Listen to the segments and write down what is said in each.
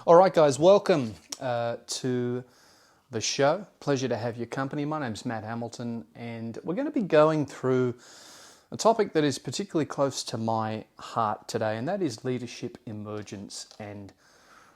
All right, guys, welcome to the show. Pleasure to have your company. My name's Matt Hamilton, and we're going to be going through a topic that is particularly close to my heart today, and that is leadership emergence and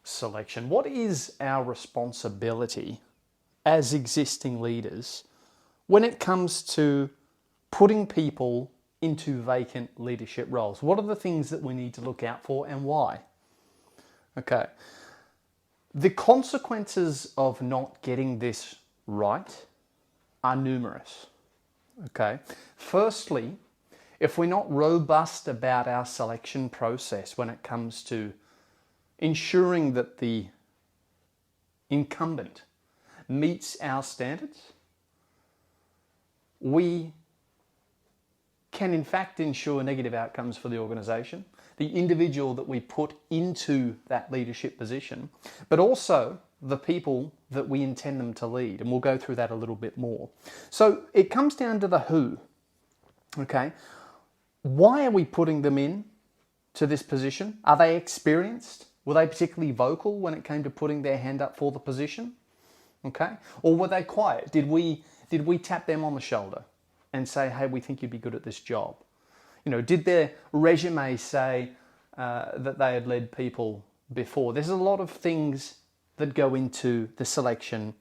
selection. What is our responsibility as existing leaders when it comes to putting people into vacant leadership roles? What are the things that we need to look out for and why? Okay. The consequences of not getting this right are numerous. Okay. Firstly, if we're not robust about our selection process when it comes to ensuring that the incumbent meets our standards, we can in fact ensure negative outcomes for the organisation, the individual that we put into that leadership position, but also the people that we intend them to lead. And we'll go through that a little bit more. So it comes down to the who. Okay. Why are we putting them in to this position? Are they experienced? Were they particularly vocal when it came to putting their hand up for the position? Okay. Or were they quiet? Did we tap them on the shoulder and say, hey, we think you'd be good at this job? You know, did their resume say that they had led people before? There's a lot of things that go into the selection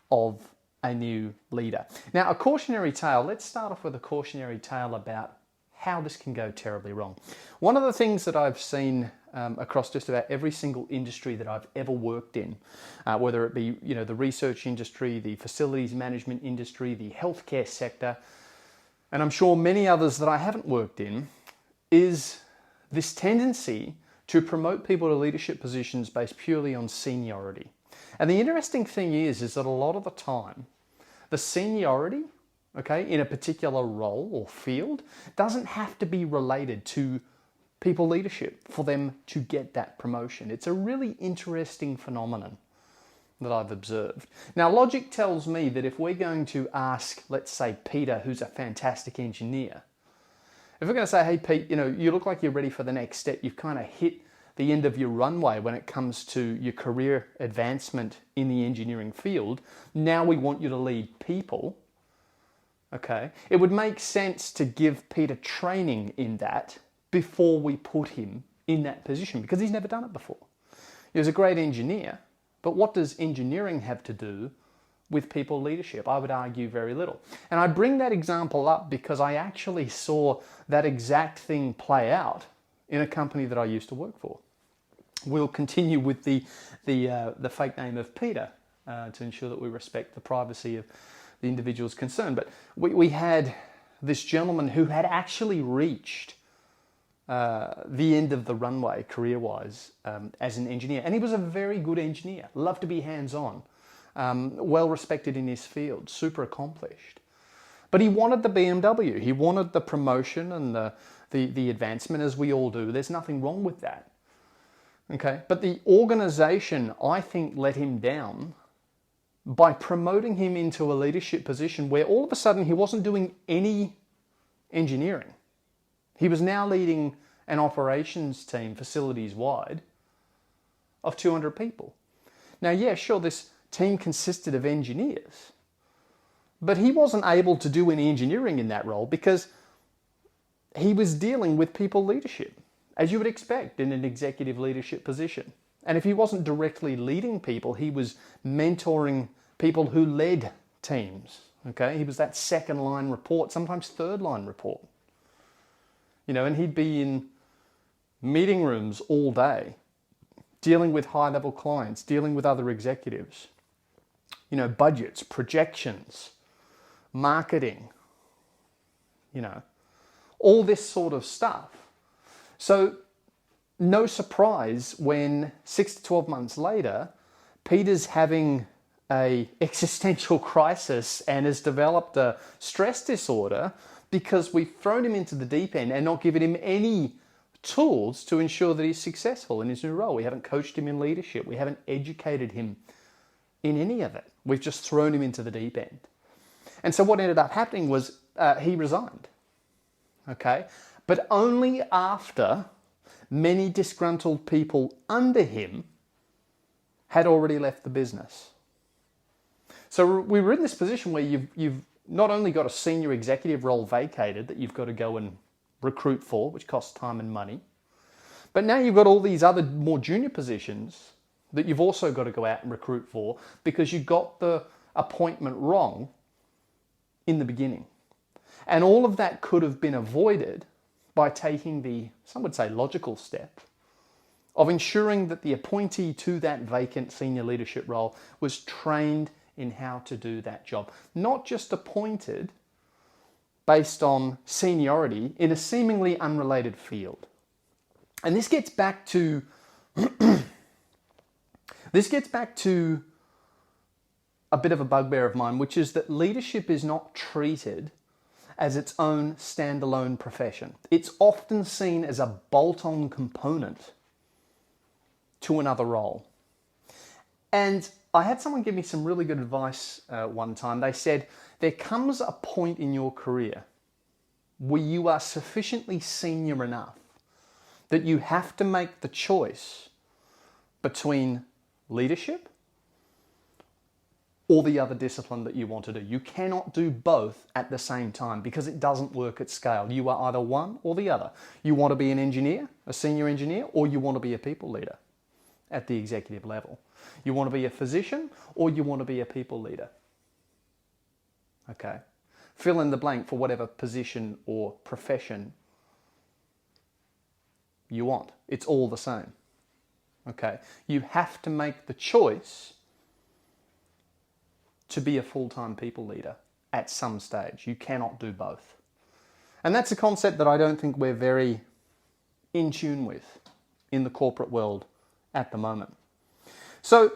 of a new leader. Now, a cautionary tale. Let's start off with a cautionary tale about how this can go terribly wrong. One of the things that I've seen across just about every single industry that I've ever worked in, whether it be the research industry, the facilities management industry, the healthcare sector, and I'm sure many others that I haven't worked in, is this tendency to promote people to leadership positions based purely on seniority. And the interesting thing is that a lot of the time, the seniority, in a particular role or field doesn't have to be related to people leadership for them to get that promotion. It's a really interesting phenomenon that I've observed. Now, logic tells me that if we're going to ask, let's say, Peter, who's a fantastic engineer, if we're going to say, hey, Pete, you look like you're ready for the next step, you've kind of hit the end of your runway when it comes to your career advancement in the engineering field, now we want you to lead people, okay? It would make sense to give Peter training in that before we put him in that position, because he's never done it before. He was a great engineer, but what does engineering have to do with people leadership? I would argue very little. And I bring that example up because I actually saw that exact thing play out in a company that I used to work for. We'll continue with the fake name of Peter to ensure that we respect the privacy of the individuals concerned. But we had this gentleman who had actually reached the end of the runway career-wise as an engineer. And he was a very good engineer, loved to be hands-on, well respected in his field, super accomplished. But he wanted the BMW. He wanted the promotion and the advancement, as we all do. There's nothing wrong with that. Okay, but the organization, I think, let him down by promoting him into a leadership position where all of a sudden he wasn't doing any engineering. He was now leading an operations team, facilities-wide, of 200 people. Now, yeah, sure, this team consisted of engineers, but he wasn't able to do any engineering in that role because he was dealing with people leadership, as you would expect in an executive leadership position. And if he wasn't directly leading people, he was mentoring people who led teams. Okay, he was that second-line report, sometimes third-line report. And he'd be in meeting rooms all day, dealing with high-level clients, dealing with other executives, budgets, projections, marketing, all this sort of stuff. So no surprise when 6 to 12 months later, Peter's having an existential crisis and has developed a stress disorder because we've thrown him into the deep end and not given him any tools to ensure that he's successful in his new role. We haven't coached him in leadership. We haven't educated him in any of it. We've just thrown him into the deep end. And so what ended up happening was he resigned. Okay? But only after many disgruntled people under him had already left the business. So we were in this position where you've not only got a senior executive role vacated that you've got to go and recruit for, which costs time and money, but now you've got all these other more junior positions that you've also got to go out and recruit for because you got the appointment wrong in the beginning. And all of that could have been avoided by taking the, some would say, logical step of ensuring that the appointee to that vacant senior leadership role was trained in how to do that job. Not just appointed based on seniority in a seemingly unrelated field. And this gets back to a bit of a bugbear of mine, which is that leadership is not treated as its own standalone profession. It's often seen as a bolt-on component to another role. And I had someone give me some really good advice one time. They said, there comes a point in your career where you are sufficiently senior enough that you have to make the choice between leadership or the other discipline that you want to do. You cannot do both at the same time because it doesn't work at scale. You are either one or the other. You want to be an engineer, a senior engineer, or you want to be a people leader at the executive level. You want to be a physician or you want to be a people leader. Okay. Fill in the blank for whatever position or profession you want. It's all the same. Okay. You have to make the choice to be a full-time people leader at some stage. You cannot do both. And that's a concept that I don't think we're very in tune with in the corporate world at the moment. So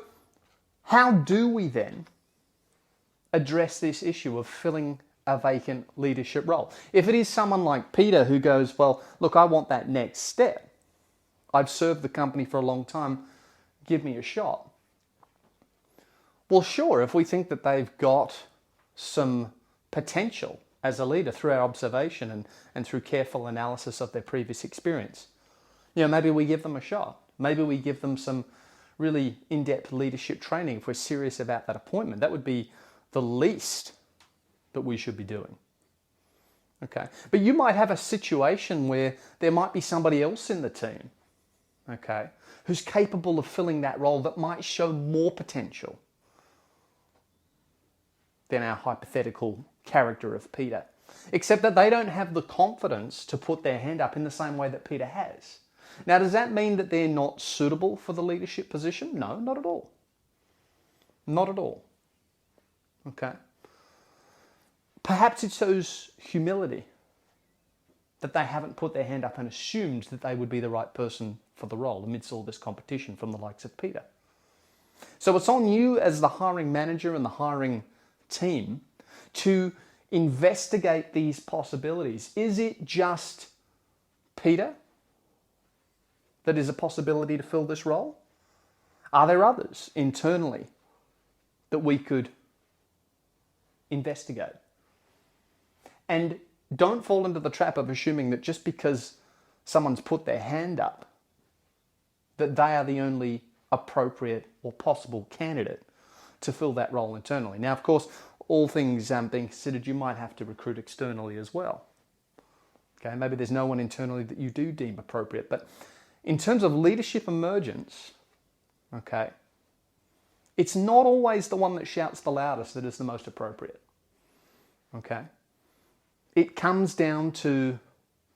how do we then address this issue of filling a vacant leadership role? If it is someone like Peter who goes, well, look, I want that next step. I've served the company for a long time. Give me a shot. Well, sure, if we think that they've got some potential as a leader through our observation and through careful analysis of their previous experience, maybe we give them a shot. Maybe we give them some really in-depth leadership training if we're serious about that appointment. That would be the least that we should be doing. Okay. But you might have a situation where there might be somebody else in the team, okay, who's capable of filling that role that might show more potential than our hypothetical character of Peter. Except that they don't have the confidence to put their hand up in the same way that Peter has. Now, does that mean that they're not suitable for the leadership position? No, not at all. Not at all. Okay. Perhaps it shows humility that they haven't put their hand up and assumed that they would be the right person for the role amidst all this competition from the likes of Peter. So it's on you as the hiring manager and the hiring team to investigate these possibilities. Is it just Peter that is a possibility to fill this role? Are there others internally that we could investigate? And don't fall into the trap of assuming that just because someone's put their hand up, that they are the only appropriate or possible candidate to fill that role internally. Now, of course, all things being considered, you might have to recruit externally as well. Okay, maybe there's no one internally that you do deem appropriate, but in terms of leadership emergence, okay, it's not always the one that shouts the loudest that is the most appropriate. Okay? It comes down to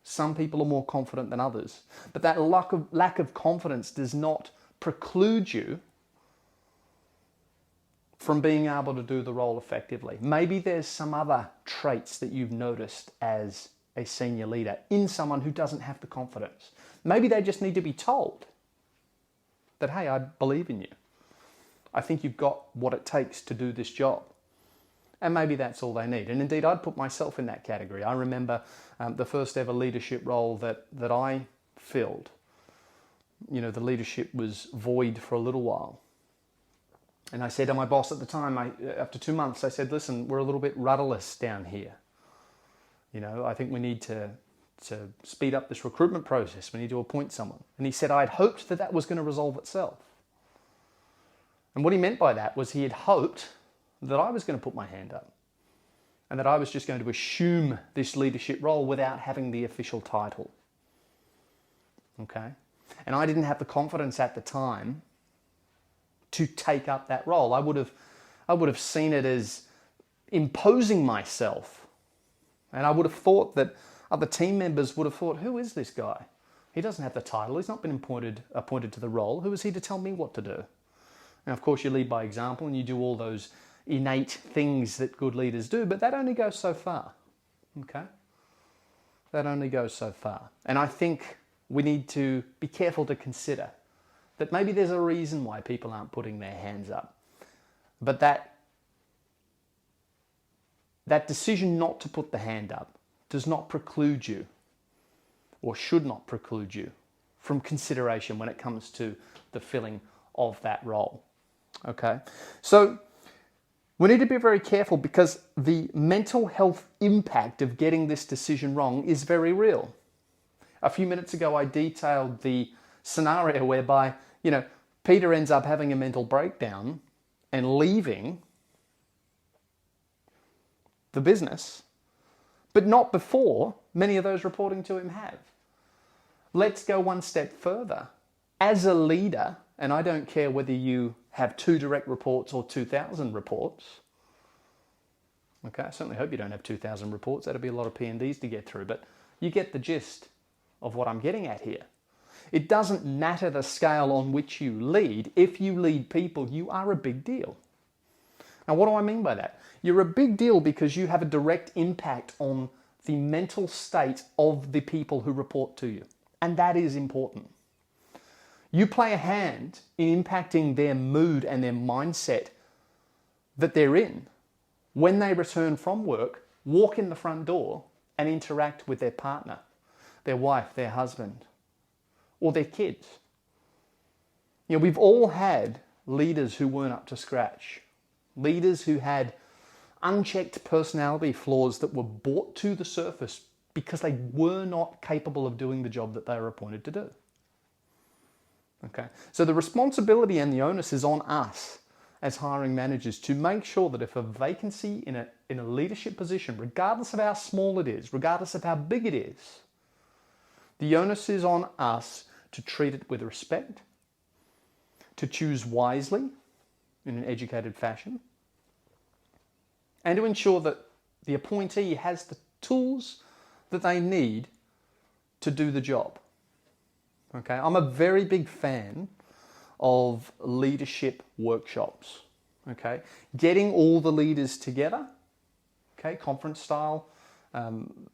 some people are more confident than others, but that lack of confidence does not preclude you from being able to do the role effectively. Maybe there's some other traits that you've noticed as a senior leader in someone who doesn't have the confidence. Maybe they just need to be told that, hey, I believe in you. I think you've got what it takes to do this job. And maybe that's all they need. And indeed, I'd put myself in that category. I remember the first ever leadership role that I filled. The leadership was void for a little while. And I said to my boss at the time, after 2 months, I said, listen, we're a little bit rudderless down here. I think we need to speed up this recruitment process. We need to appoint someone. And he said, I'd hoped that was going to resolve itself. And what he meant by that was he had hoped that I was going to put my hand up and that I was just going to assume this leadership role without having the official title. Okay? And I didn't have the confidence at the time to take up that role. I would have seen it as imposing myself. And I would have thought that other team members would have thought, who is this guy? He doesn't have the title. He's not been appointed to the role. Who is he to tell me what to do? And of course, you lead by example and you do all those innate things that good leaders do, but that only goes so far. Okay? That only goes so far. And I think we need to be careful to consider that maybe there's a reason why people aren't putting their hands up. But that decision not to put the hand up does not preclude you, or should not preclude you, from consideration when it comes to the filling of that role. Okay? So we need to be very careful because the mental health impact of getting this decision wrong is very real. A few minutes ago, I detailed the scenario whereby, Peter ends up having a mental breakdown and leaving the business, but not before many of those reporting to him have. Let's go one step further. As a leader, and I don't care whether you have 2 direct reports or 2,000 reports. Okay, I certainly hope you don't have 2,000 reports. That'd be a lot of P&Ds to get through, but you get the gist of what I'm getting at here. It doesn't matter the scale on which you lead. If you lead people, you are a big deal. Now, what do I mean by that? You're a big deal because you have a direct impact on the mental state of the people who report to you. And that is important. You play a hand in impacting their mood and their mindset that they're in when they return from work, walk in the front door and interact with their partner, their wife, their husband, or their kids. We've all had leaders who weren't up to scratch, leaders who had unchecked personality flaws that were brought to the surface because they were not capable of doing the job that they were appointed to do. Okay, so the responsibility and the onus is on us as hiring managers to make sure that if a vacancy in a leadership position, regardless of how small it is, regardless of how big it is, the onus is on us to treat it with respect, to choose wisely in an educated fashion, and to ensure that the appointee has the tools that they need to do the job. Okay, I'm a very big fan of leadership workshops. Okay, getting all the leaders together, okay, conference style,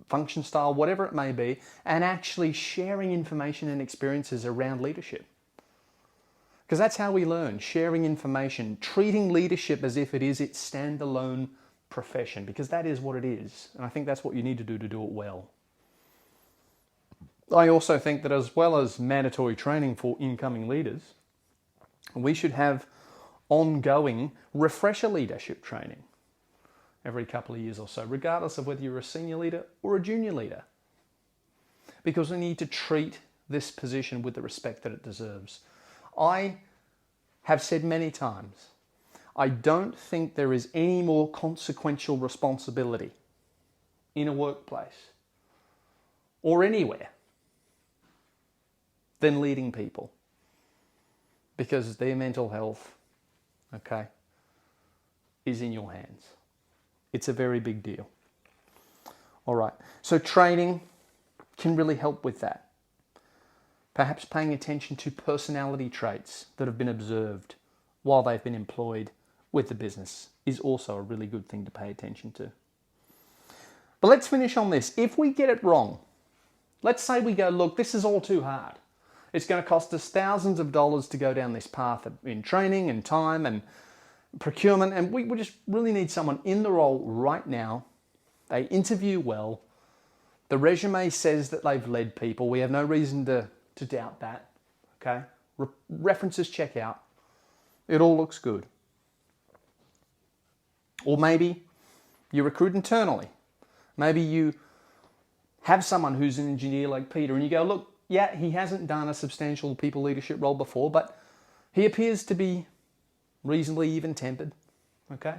function style, whatever it may be, and actually sharing information and experiences around leadership. Because that's how we learn, sharing information, treating leadership as if it is its standalone profession, because that is what it is. And I think that's what you need to do it well. I also think that as well as mandatory training for incoming leaders, we should have ongoing refresher leadership training every couple of years or so, regardless of whether you're a senior leader or a junior leader. Because we need to treat this position with the respect that it deserves. I have said many times, I don't think there is any more consequential responsibility in a workplace or anywhere than leading people, because their mental health, okay, is in your hands. It's a very big deal. All right, so training can really help with that. Perhaps paying attention to personality traits that have been observed while they've been employed with the business is also a really good thing to pay attention to. But let's finish on this. If we get it wrong, let's say we go, look, this is all too hard. It's going to cost us thousands of dollars to go down this path in training and time and procurement, and we just really need someone in the role right now. They interview well. The resume says that they've led people. We have no reason to doubt that. Okay? References check out. It all looks good. Or maybe you recruit internally. Maybe you have someone who's an engineer like Peter and you go, look, yeah, he hasn't done a substantial people leadership role before, but he appears to be reasonably even-tempered, okay?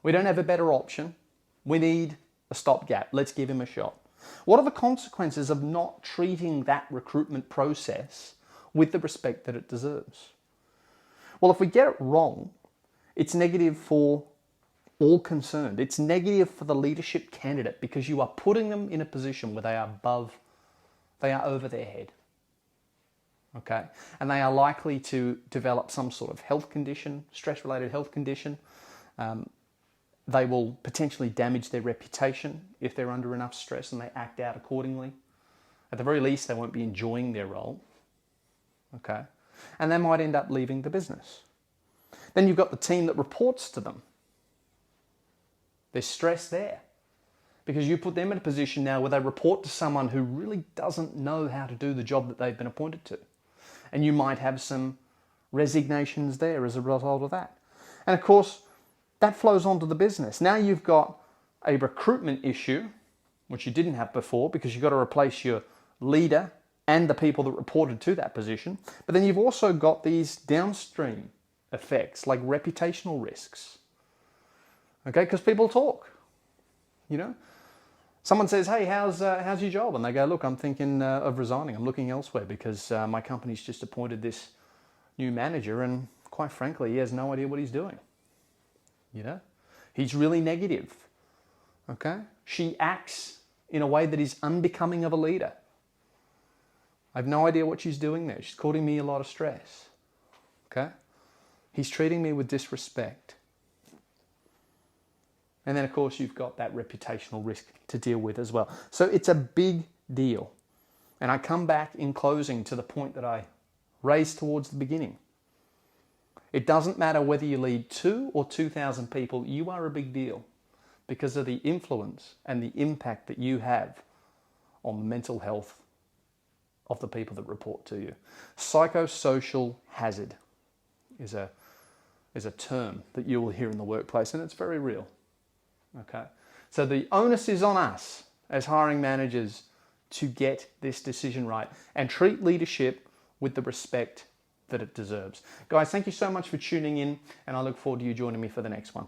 We don't have a better option. We need a stopgap. Let's give him a shot. What are the consequences of not treating that recruitment process with the respect that it deserves? Well, if we get it wrong, it's negative for all concerned. It's negative for the leadership candidate because you are putting them in a position where they are over their head. Okay? And they are likely to develop some sort of health condition, stress-related health condition. They will potentially damage their reputation if they're under enough stress and they act out accordingly. At the very least, they won't be enjoying their role. Okay? And they might end up leaving the business. Then you've got the team that reports to them. There's stress there because you put them in a position now where they report to someone who really doesn't know how to do the job that they've been appointed to. And you might have some resignations there as a result of that. And of course, that flows onto the business. Now you've got a recruitment issue, which you didn't have before because you've got to replace your leader and the people that reported to that position. But then you've also got these downstream effects like reputational risks. Okay, because people talk, you know. Someone says, hey, how's your job? And they go, look, I'm thinking of resigning. I'm looking elsewhere because my company's just appointed this new manager and quite frankly, he has no idea what he's doing. You know, he's really negative. Okay, she acts in a way that is unbecoming of a leader. I have no idea what she's doing there. She's causing me a lot of stress. Okay, he's treating me with disrespect. And then, of course, you've got that reputational risk to deal with as well. So it's a big deal. And I come back in closing to the point that I raised towards the beginning. It doesn't matter whether you lead 2 or 2,000 people, you are a big deal because of the influence and the impact that you have on the mental health of the people that report to you. Psychosocial hazard is a term that you will hear in the workplace, and it's very real. Okay, so the onus is on us as hiring managers to get this decision right and treat leadership with the respect that it deserves. Guys, thank you so much for tuning in, and I look forward to you joining me for the next one.